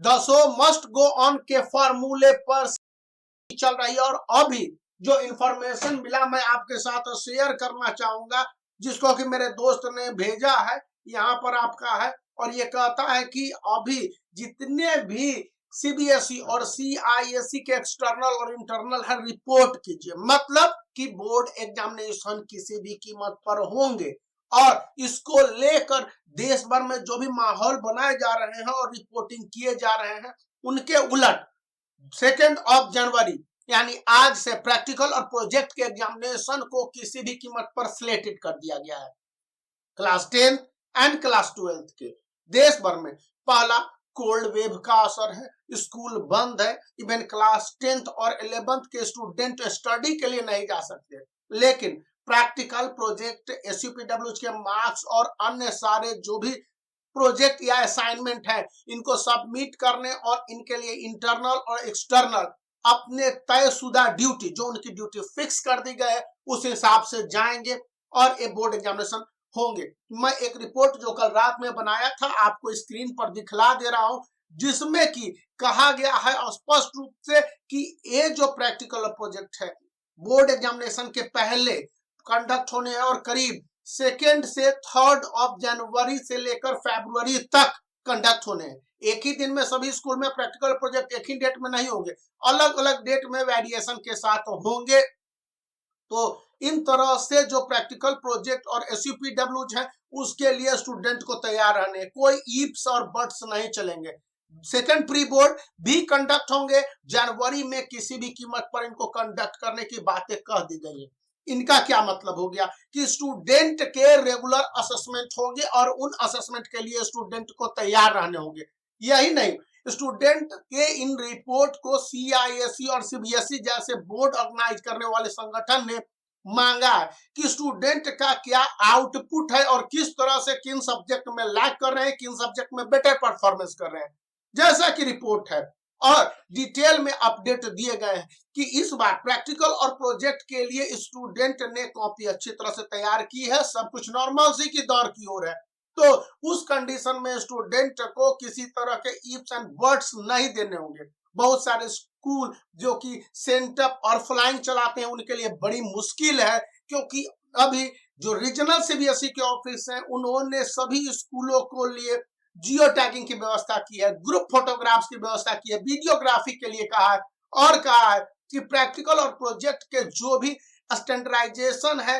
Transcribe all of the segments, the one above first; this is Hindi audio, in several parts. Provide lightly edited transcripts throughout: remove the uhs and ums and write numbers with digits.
दसों मस्ट गो ऑन के फॉर्मूले पर चल रही है। और अभी जो इंफॉर्मेशन मिला मैं आपके साथ शेयर करना चाहूंगा, जिसको कि मेरे दोस्त ने भेजा है, यहाँ पर आपका है। और ये कहता है कि अभी जितने भी सीबीएसई और सीआईएसई के एक्सटर्नल और इंटरनल है, रिपोर्ट कीजिए। मतलब कि बोर्ड एग्जामिनेशन किसी भी कीमत पर होंगे और इसको लेकर देश भर में जो भी माहौल बनाए जा रहे हैं और रिपोर्टिंग किए जा रहे हैं, उनके उलट 2 जनवरी यानी आज से प्रैक्टिकल और प्रोजेक्ट के एग्जामिनेशन को किसी भी कीमत पर स्लेटेड कर दिया गया है। क्लास 10 एंड क्लास 12 के देश भर में पहला कोल्ड वेव का असर है, स्कूल बंद है। इवन क्लास 10th और 11th के स्टूडेंट स्टडी के लिए नहीं जा सकते, लेकिन प्रैक्टिकल प्रोजेक्ट एसयूपीडब्ल्यू के मार्क्स और अन्य सारे जो भी प्रोजेक्ट या असाइनमेंट है, इनको सबमिट करने और इनके लिए इंटरनल और एक्सटर्नल अपने तयशुदा ड्यूटी, जो उनकी ड्यूटी फिक्स कर दी गई है, उस हिसाब से जाएंगे और ये बोर्ड एग्जामिनेशन होंगे। मैं एक रिपोर्ट जो कल रात में बनाया था आपको स्क्रीन पर दिखला दे रहा हूं, जिसमें कि कहा गया है स्पष्ट रूप से कि ये जो प्रैक्टिकल प्रोजेक्ट है बोर्ड एग्जामिनेशन के पहले कंडक्ट होने हैं और करीब 2 से 3 जनवरी से लेकर फरवरी तक कंडक्ट होने हैं। एक ही दिन में सभी स्कूल में प्रैक्टिकल प्रोजेक्ट एक ही डेट में नहीं होंगे, अलग अलग डेट में वेरिएशन के साथ होंगे। तो इन तरह से जो प्रैक्टिकल प्रोजेक्ट और एसयूपीडब्ल्यू है, उसके लिए स्टूडेंट को तैयार रहने, कोई इफ्स और बट्स नहीं चलेंगे। सेकंड प्री बोर्ड भी कंडक्ट होंगे जनवरी में, किसी भी कीमत पर इनको कंडक्ट करने की बातें कह दी गई है। इनका क्या मतलब हो गया कि स्टूडेंट के रेगुलर असेसमेंट होंगे और उन असेसमेंट के लिए स्टूडेंट को तैयार रहने होंगे। यही नहीं, स्टूडेंट के इन रिपोर्ट को सीआईएसई और सीबीएसई जैसे बोर्ड ऑर्गेनाइज करने वाले संगठन ने मांगा कि स्टूडेंट का क्या आउटपुट है और किस तरह से किन सब्जेक्ट में लैग कर रहे हैं, किन सब्जेक्ट में बेटर परफॉर्मेंस कर रहे हैं, जैसा कि रिपोर्ट है। और डिटेल में अपडेट दिए गए हैं कि इस बार प्रैक्टिकल और प्रोजेक्ट के लिए स्टूडेंट ने कॉपी अच्छी तरह से तैयार की है, सब कुछ नॉर्मल की दौर की ओर है। तो उस कंडीशन में स्टूडेंट को किसी तरह के इफ्स एंड बट्स नहीं देने होंगे। बहुत सारे स्कूल जो कि सेंटअप और फ्लाइंग चलाते हैं, उनके लिए बड़ी मुश्किल है, क्योंकि अभी जो रीजनल सीबीएसई के ऑफिस हैं, उन्होंने सभी स्कूलों को लिए जियो टैगिंग की व्यवस्था की है, ग्रुप फोटोग्राफ्स की व्यवस्था की है, वीडियोग्राफी के लिए कहा है, और कहा है कि प्रैक्टिकल और प्रोजेक्ट के जो भी स्टैंडर्डाइजेशन है,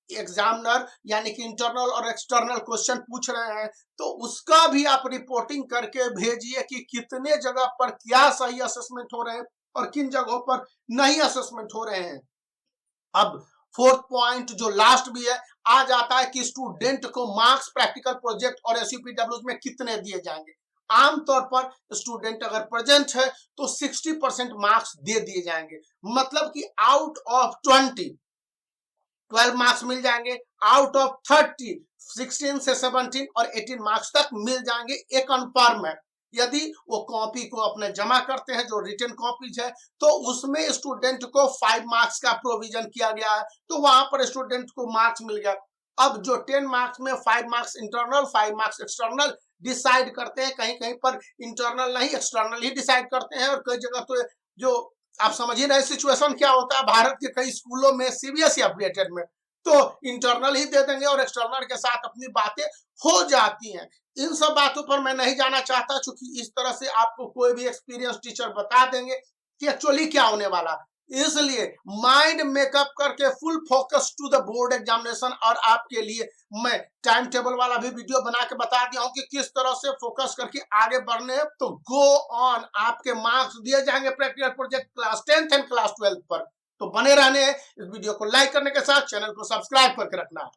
एग्जामिनर यानी कि इंटरनल और एक्सटर्नल क्वेश्चन पूछ रहे हैं, तो उसका भी आप रिपोर्टिंग करके भेजिए कि कितने जगह पर क्या सही असेसमेंट हो रहे हैं और किन जगहों पर नहीं असेसमेंट हो रहे हैं। अब 4th पॉइंट जो लास्ट भी है, आ जाता है कि स्टूडेंट को मार्क्स प्रैक्टिकल प्रोजेक्ट और एसयूपीडब्ल्यू में कितने दिए जाएंगे। आमतौर पर स्टूडेंट अगर प्रेजेंट है तो 60% मार्क्स दे दिए जाएंगे, मतलब कि आउट ऑफ 12 मार्क्स मिल जाएंगे, आउट ऑफ 30 16 से 17 और 18 मार्क्स तक मिल जाएंगे। एक कन्फर्म है, यदि वो कॉपी को अपने जमा करते हैं, जो रिटन कॉपीज है, तो उसमें स्टूडेंट को 5 मार्क्स का प्रोविजन किया गया है, तो वहां पर स्टूडेंट को मार्क्स मिल गया। अब जो 10 मार्क्स में 5 marks internal 5 marks external decide करते हैं, कहीं कहीं पर इंटरनल नहीं एक्सटर्नल ही डिसाइड करते हैं, और कई जगह तो जो आप समझ ही रहे सिचुएशन क्या होता है भारत के कई स्कूलों में सीबीएसई अपडेटेड में, तो इंटरनल ही दे देंगे और एक्सटर्नल के साथ अपनी बातें हो जाती हैं। इन सब बातों पर मैं नहीं जाना चाहता, क्योंकि इस तरह से आपको कोई भी एक्सपीरियंस टीचर बता देंगे कि एक्चुअली क्या होने वाला। इसलिए माइंड मेकअप करके full focus to the board examination. और आपके लिए मैं टाइम टेबल वाला भी वीडियो बना के बता दिया हूं कि किस तरह से फोकस करके आगे बढ़ने हैं। तो गो ऑन, आपके मार्क्स दिए जाएंगे practical project class 10th and class 12th पर। तो बने रहने हैं, इस वीडियो को लाइक करने के साथ चैनल को सब्सक्राइब करके रखना है।